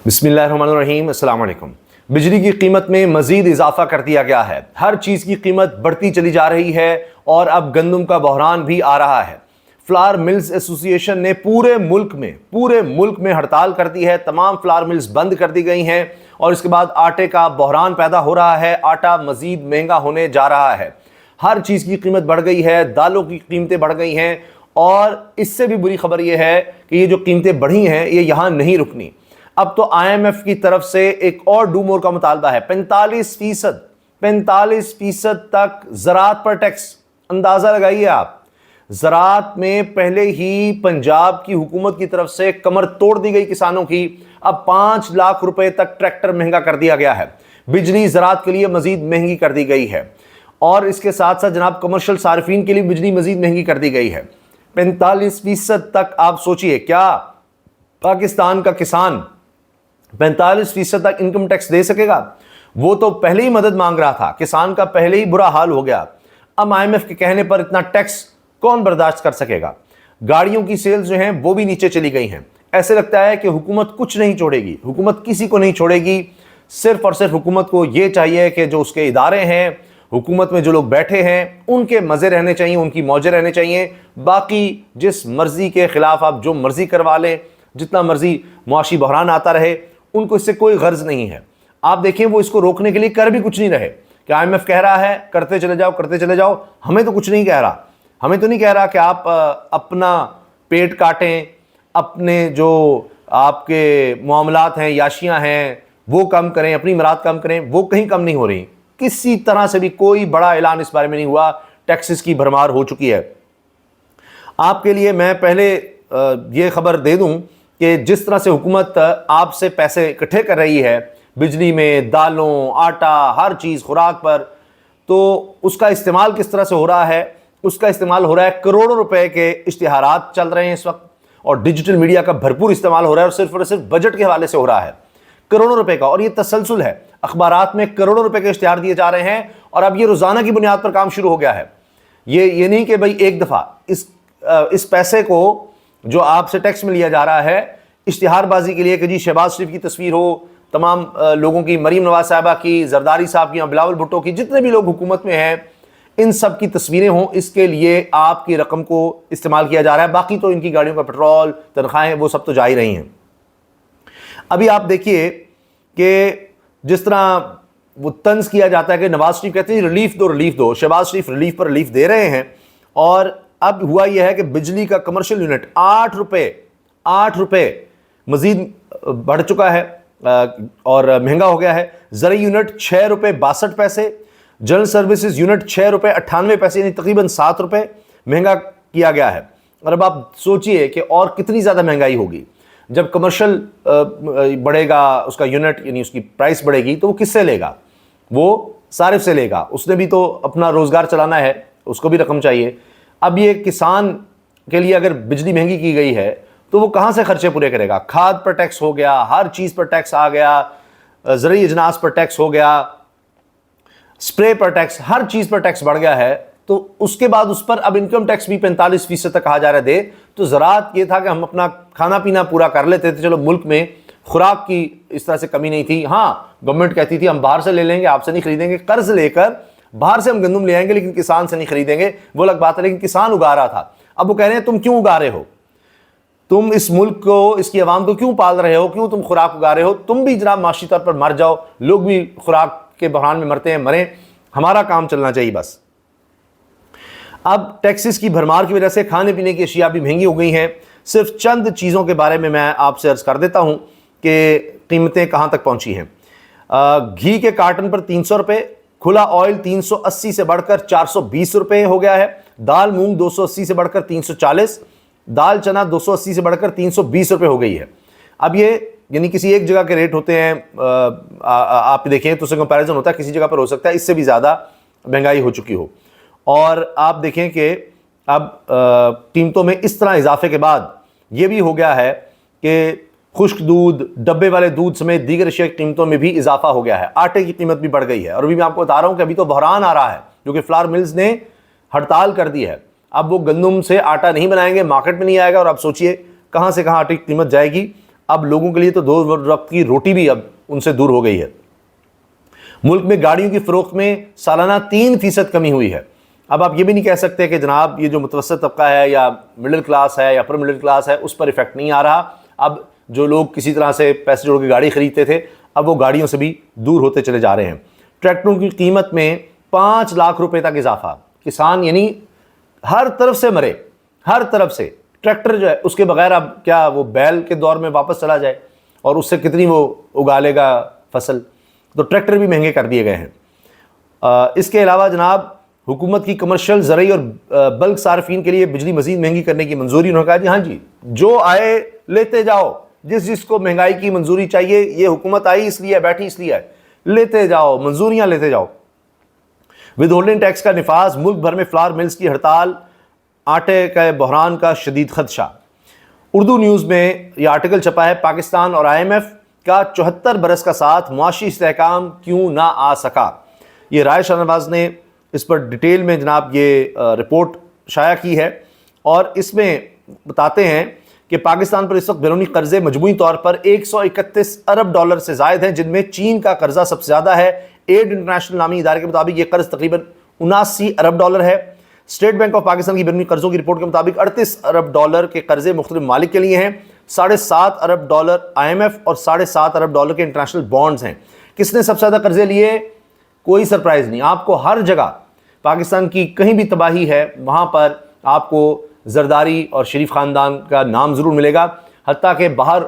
बिस्मिल्लाहिर्रहमानिर्रहीम, अस्सलाम वालेकुम। बिजली की कीमत में मजीद इजाफा कर दिया गया है। हर चीज़ की कीमत बढ़ती चली जा रही है और अब गंदम का बहरान भी आ रहा है। फ्लावर मिल्स एसोसिएशन ने पूरे मुल्क में हड़ताल कर दी है। तमाम फ्लावर मिल्स बंद कर दी गई हैं और इसके बाद आटे का बहरान पैदा हो रहा है। आटा मजीद महंगा होने जा रहा है। हर चीज़ की कीमत बढ़ गई है। दालों की कीमतें बढ़ गई हैं और इससे भी बुरी खबर यह है कि ये जो कीमतें बढ़ी हैं ये यहाँ नहीं रुकनी। अब तो IMF की तरफ से एक और डू मोर का मुतालबा है। 45% तक ज़राअत पर टैक्स। अंदाजा लगाइए आप, ज़राअत में पहले ही पंजाब की हुकूमत की तरफ से कमर तोड़ दी गई किसानों की। अब 5 लाख रुपए तक ट्रैक्टर महंगा कर दिया गया है। बिजली ज़राअत के लिए मजीद महंगी कर दी गई है और इसके साथ साथ जनाब कमर्शियल सार्फिन के लिए बिजली मजीद महंगी कर दी गई है। 45% तक आप सोचिए, क्या पाकिस्तान का किसान 45% तक इनकम टैक्स दे सकेगा? वो तो पहले ही मदद मांग रहा था, किसान का पहले ही बुरा हाल हो गया। अब IMF के कहने पर इतना टैक्स कौन बर्दाश्त कर सकेगा? गाड़ियों की सेल्स जो हैं वो भी नीचे चली गई हैं। ऐसे लगता है कि हुकूमत कुछ नहीं छोड़ेगी, हुकूमत किसी को नहीं छोड़ेगी। सिर्फ और सिर्फ हुकूमत को ये चाहिए कि जो उसके इदारे हैं, हुकूमत में जो लोग बैठे हैं, उनके मज़े रहने चाहिए, उनकी मौजें रहने चाहिए। बाकी जिस मर्जी के खिलाफ आप जो मर्जी करवा लें, जितना मर्जी मुआशी बहरान आता रहे, उनको इससे कोई गर्ज नहीं है। आप देखें वो इसको रोकने के लिए कर भी कुछ नहीं रहे कि IMF कह रहा है करते चले जाओ। हमें तो कुछ नहीं कह रहा। हमें तो नहीं कह रहा कि आप अपना पेट काटें, अपने जो आपके मामलात हैं, याशियां हैं, वो कम करें, अपनी मराद कम करें। वो कहीं कम नहीं हो रही। किसी तरह से भी कोई बड़ा ऐलान इस बारे में नहीं हुआ। टैक्सेस की भरमार हो चुकी है। आपके लिए मैं पहले ये खबर दे दूं कि जिस तरह से हुकूमत आपसे पैसे इकट्ठे कर रही है बिजली में, दालों, आटा, हर चीज़, खुराक पर, तो उसका इस्तेमाल किस तरह से हो रहा है? उसका इस्तेमाल हो रहा है, करोड़ों रुपए के इश्तिहारात चल रहे हैं इस वक्त और डिजिटल मीडिया का भरपूर इस्तेमाल हो रहा है और सिर्फ बजट के हवाले से हो रहा है, करोड़ों रुपए का। और ये तसलसल है, अखबारात में करोड़ों रुपए के इश्तिहार दिए जा रहे हैं और अब ये रोज़ाना की बुनियाद पर काम शुरू हो गया है। ये नहीं कि भाई एक दफ़ा इस पैसे को जो आपसे टैक्स में लिया जा रहा है इश्तिहारबाजी के लिए कि जी शहबाज शरीफ की तस्वीर हो, तमाम लोगों की, मरीम नवाज साहिबा की, जरदारी साहब की, बिलावल भुट्टो की, जितने भी लोग हुकूमत में हैं, इन सब की तस्वीरें हों, इसके लिए आपकी रकम को इस्तेमाल किया जा रहा है। बाकी तो इनकी गाड़ियों का पेट्रोल, तनख्वाहें, वो सब तो जा ही रही हैं। अभी आप देखिए कि जिस तरह वो तंज किया जाता है कि नवाज शरीफ कहते हैं रिलीफ दो। शहबाज शरीफ रिलीफ पर रिलीफ दे रहे हैं और अब हुआ यह है कि बिजली का कमर्शियल यूनिट 8 रुपए मजीद बढ़ चुका है और महंगा हो गया है। ज़रूरी यूनिट 6 रुपए 62 पैसे, जनरल सर्विसेज यूनिट 6 रुपए 98 पैसे, यानी तकरीबन 7 रुपए महंगा किया गया है। और अब आप सोचिए कि और कितनी ज़्यादा महंगाई होगी जब कमर्शियल बढ़ेगा, उसका यूनिट यानी उसकी प्राइस बढ़ेगी, तो वो किससे लेगा? वो सारिफ से लेगा। उसने भी तो अपना रोज़गार चलाना है, उसको भी रकम चाहिए। अब ये किसान के लिए अगर बिजली महंगी की गई है तो वो कहाँ से खर्चे पूरे करेगा? खाद पर टैक्स हो गया, हर चीज़ पर टैक्स आ गया, ज़रूरी अजनास पर टैक्स हो गया, स्प्रे पर टैक्स, हर चीज़ पर टैक्स बढ़ गया है। तो उसके बाद उस पर अब इनकम टैक्स भी 45% तक कहा जा रहा है दे। तो ज़राअत ये था कि हम अपना खाना पीना पूरा कर लेते थे, चलो मुल्क में खुराक की इस तरह से कमी नहीं थी। हाँ, गवर्नमेंट कहती थी हम बाहर से ले लेंगे, आपसे नहीं खरीदेंगे, कर्ज लेकर बाहर से हम गंदम ले आएंगे लेकिन किसान से नहीं खरीदेंगे, वो अलग बात है। लेकिन किसान उगा रहा था। अब वो कह रहे हैं तुम क्यों उगा रहे हो? तुम इस मुल्क को, इसकी आवाम को क्यों पाल रहे हो? क्यों तुम खुराक उगा रहे हो? तुम भी जनाब माशी तौर पर मर जाओ, लोग भी खुराक के बहरान में मरते हैं, मरें, हमारा काम चलना चाहिए बस। अब टैक्सेस की भरमार की वजह से खाने पीने की अशिया भी महंगी हो गई हैं। सिर्फ चंद चीज़ों के बारे में मैं आपसे अर्ज़ कर देता हूँ कि कीमतें कहाँ तक पहुँची हैं। घी के कार्टन पर 300 रुपये, खुला ऑयल 380 से बढ़कर 420 रुपये हो गया है। दाल मूंग 280 से बढ़कर 340, दाल चना 280 से बढ़कर 320 रुपये हो गई है। अब ये यानी किसी एक जगह के रेट होते हैं, आप देखें तो उससे कंपैरिजन होता है, किसी जगह पर हो सकता है इससे भी ज़्यादा महंगाई हो चुकी हो। और आप देखें कि अब कीमतों में इस तरह इजाफे के बाद ये भी हो गया है कि खुश्क दूध, डब्बे वाले दूध समेत दीगर अशिया की कीमतों में भी इजाफा हो गया है। आटे की कीमत भी बढ़ गई है। और अभी मैं आपको बता रहा हूँ कि अभी तो बहरान आ रहा है, जो कि फ्लावर मिल्स ने हड़ताल कर दी है। अब वो गंदम से आटा नहीं बनाएंगे, मार्केट में नहीं आएगा और आप सोचिए कहाँ से कहाँ आटे की कीमत जाएगी। अब लोगों के लिए तो 2 वक्त की रोटी भी अब उनसे दूर हो गई है। मुल्क में गाड़ियों की फरोख्त में सालाना 3% कमी हुई है। अब आप ये भी नहीं कह सकते कि जनाब ये जो मुतवस्सित तबका है या मिडिल क्लास है या अपर मिडिल क्लास है उस पर इफेक्ट नहीं आ रहा। अब जो लोग किसी तरह से पैसे जोड़ के गाड़ी खरीदते थे अब वो गाड़ियों से भी दूर होते चले जा रहे हैं। ट्रैक्टरों की कीमत में 5 लाख रुपए तक इजाफा। किसान यानी हर तरफ से मरे, हर तरफ से। ट्रैक्टर जो है उसके बगैर अब क्या वो बैल के दौर में वापस चला जाए और उससे कितनी वो उगा लेगा फसल। तो ट्रैक्टर भी महंगे कर दिए गए हैं। इसके अलावा जनाब हुकूमत की कमर्शियल, ज़रई और बल्क सार्फिन के लिए बिजली मजीद महंगी करने की मंजूरी। उन्होंने कहा जी हाँ जी, जो आए लेते जाओ, जिसको महंगाई की मंजूरी चाहिए, ये हुकूमत आई इसलिए, बैठी इसलिए है, लेते जाओ, मंजूरियां लेते जाओ। विद होल्डिंग टैक्स का निफाज, मुल्क भर में फ्लावर मिल्स की हड़ताल, आटे के बहरान का शदीद खदशा। उर्दू न्यूज़ में यह आर्टिकल छपा है, पाकिस्तान और IMF का 74 बरस का साथ मुआशी इस्तेहकाम क्यों ना आ सका। ये राय शाहनवाज ने इस पर डिटेल में जनाब ये रिपोर्ट शाया की है और इसमें बताते हैं कि पाकिस्तान पर इस वक्त बैरूनी कर्जे मजमूई तौर पर 131 अरब डॉलर से ज़ायद हैं, जिनमें चीन का कर्जा सबसे ज़्यादा है। एड इंटरनेशनल नामी इदारे के मुताबिक ये कर्ज तकरीबन 79 अरब डॉलर है। स्टेट बैंक ऑफ पाकिस्तान की बैरूनी कर्जों की रिपोर्ट के मुताबिक 38 अरब डॉलर के कर्जे मुख्तलिफ मालिक के लिए हैं। 7.5 अरब डॉलर IMF और 7.5 अरब डॉलर के इंटरनेशनल बॉन्ड्स हैं। किसने सबसे ज़्यादा कर्जे लिए? कोई सरप्राइज नहीं, आपको हर जगह पाकिस्तान की कहीं भी तबाही है वहाँ पर आपको जरदारी और शरीफ ख़ानदान का नाम ज़रूर मिलेगा। हत्ता कि बाहर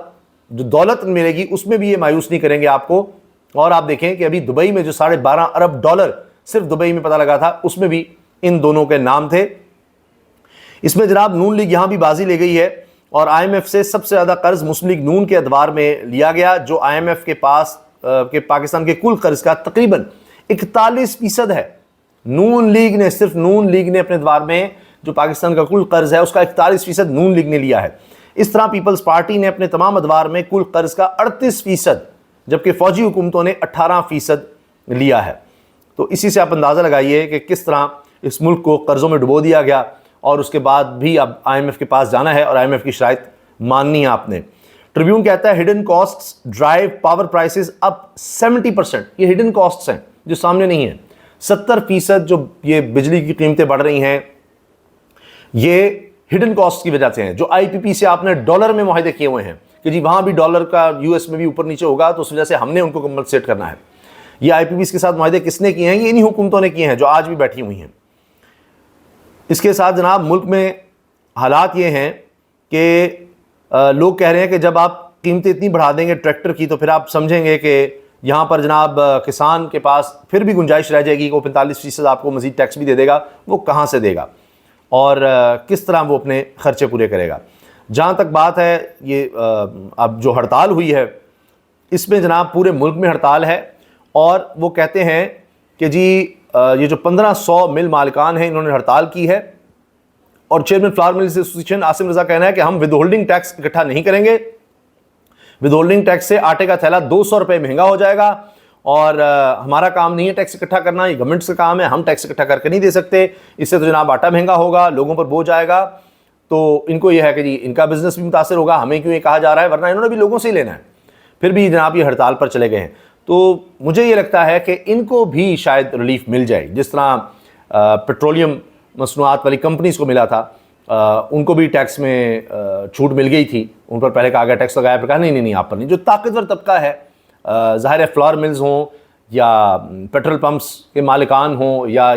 जो दौलत मिलेगी उसमें भी ये मायूस नहीं करेंगे आपको। और आप देखें कि अभी दुबई में जो 12.5 अरब डॉलर सिर्फ दुबई में पता लगा था, उसमें भी इन दोनों के नाम थे। इसमें जनाब नून लीग यहाँ भी बाजी ले गई है और IMF से सबसे ज़्यादा कर्ज मुस्लिम लीग नून के अदवार में लिया गया, जो IMF के पास के पाकिस्तान के कुल कर्ज का तकरीबन 41% है। नून लीग ने, सिर्फ नून लीग ने अपने अदवार में जो पाकिस्तान का कुल कर्ज है उसका 41% नून लीग ने लिया है। इस तरह पीपल्स पार्टी ने अपने तमाम अदवार में कुल कर्ज का 38%, जबकि फौजी हुकूमतों ने 18% लिया है। तो इसी से आप अंदाज़ा लगाइए कि किस तरह इस मुल्क को कर्ज़ों में डुबो दिया गया और उसके बाद भी अब IMF के पास जाना है और IMF की शराइत माननी है आपने। ट्रिब्यून कहता है hidden costs drive power prices up 70%। ये हिडन कॉस्ट्स हैं जो सामने नहीं है। 70% जो ये बिजली की कीमतें बढ़ रही हैं ये हिडन कॉस्ट की वजह से हैं, जो IPP से आपने डॉलर में मुआहदे किए हुए हैं कि जी वहाँ भी डॉलर का US में भी ऊपर नीचे होगा, तो उस वजह से हमने उनको कंपनसेट करना है। ये IPP के साथ मुआहदे किसने किए हैं? ये इन्हीं हुकूमतों ने किए हैं जो आज भी बैठी हुई हैं। इसके साथ जनाब मुल्क में हालात ये हैं कि लोग कह रहे हैं कि जब आप कीमतें इतनी बढ़ा देंगे ट्रैक्टर की तो फिर आप समझेंगे कि यहाँ पर जनाब किसान के पास फिर भी गुंजाइश रह जाएगी कि वो 45% आपको मज़ीद टैक्स भी दे देगा। वो कहाँ से देगा और किस तरह वो अपने ख़र्चे पूरे करेगा? जहाँ तक बात है ये अब जो हड़ताल हुई है इसमें जनाब पूरे मुल्क में हड़ताल है और वो कहते हैं कि जी ये जो 1500 मिल मालिकान हैं इन्होंने हड़ताल की है और chairman flour mills association Asim Raza कहना है कि हम विद होल्डिंग टैक्स इकट्ठा नहीं करेंगे। विद होल्डिंग टैक्स से आटे का थैला 200 रुपये महंगा हो जाएगा और हमारा काम नहीं है टैक्स इकट्ठा करना, ये गवर्नमेंट का काम है, हम टैक्स इकट्ठा करके नहीं दे सकते। इससे तो जनाब आटा महंगा होगा, लोगों पर बोझ आएगा, तो इनको यह है कि जी इनका बिजनेस भी मुतासर होगा, हमें क्यों ये कहा जा रहा है, वरना इन्होंने भी लोगों से ही लेना है। फिर भी जनाब ये हड़ताल पर चले गए हैं। तो मुझे ये लगता है कि इनको भी शायद रिलीफ मिल जाए, जिस तरह पेट्रोलियम मसनूआत वाली कंपनीज़ को मिला था, उनको भी टैक्स में छूट मिल गई थी। उन पर पहले कहा गया टैक्स लगाया, फिर कहा नहीं नहीं नहीं आप पर नहीं। जो ताकतवर तबका है, ज़ाहिर है फ्लावर मिल्स हों या पेट्रोल पंप्स के मालिकान हों या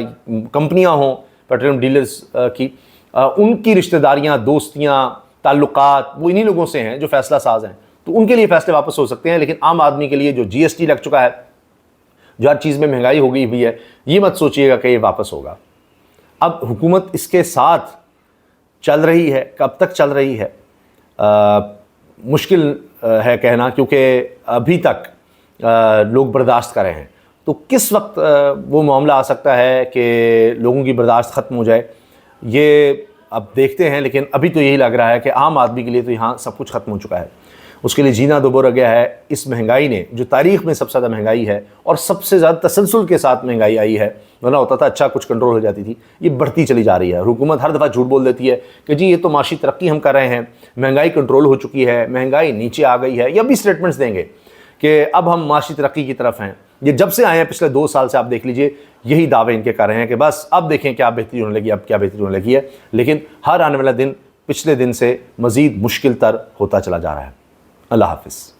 कंपनियां हों पेट्रोलियम डीलर्स की, उनकी रिश्तेदारियां, दोस्तियां, ताल्लुकात वो इन्हीं लोगों से हैं जो फैसला साज हैं। तो उनके लिए फ़ैसले वापस हो सकते हैं, लेकिन आम आदमी के लिए जो GST लग चुका है, जो हर चीज़ में महंगाई हो गई हुई है, ये मत सोचिएगा कि ये वापस होगा। अब हुकूमत इसके साथ चल रही है, कब तक चल रही है मुश्किल है कहना, क्योंकि अभी तक लोग बर्दाश्त कर रहे हैं। तो किस वक्त वो मामला आ सकता है कि लोगों की बर्दाश्त ख़त्म हो जाए, ये अब देखते हैं। लेकिन अभी तो यही लग रहा है कि आम आदमी के लिए तो यहाँ सब कुछ ख़त्म हो चुका है। उसके लिए जीना दोबारा गया है। इस महंगाई ने, जो तारीख में सबसे ज़्यादा महंगाई है और सबसे ज़्यादा तसलसल के साथ महंगाई आई है, वरना होता था अच्छा कुछ कंट्रोल हो जाती थी, ये बढ़ती चली जा रही है। हुकूमत हर दफ़ा झूठ बोल देती है कि जी ये तो माशी तरक्की हम कर रहे हैं, महंगाई कंट्रोल हो चुकी है, महंगाई नीचे आ गई है, या भी स्टेटमेंट्स देंगे कि अब हम माशी तरक्की की तरफ हैं। ये जब से आए हैं पिछले 2 साल से आप देख लीजिए, यही दावे इनके कर रहे हैं कि बस अब देखें क्या बेहतरी होने लगी, अब क्या बेहतरी होने लगी है। लेकिन हर आने वाला दिन पिछले दिन से मज़ीद मुश्किल तर होता चला जा रहा है। अल्लाह हाफ़िज़।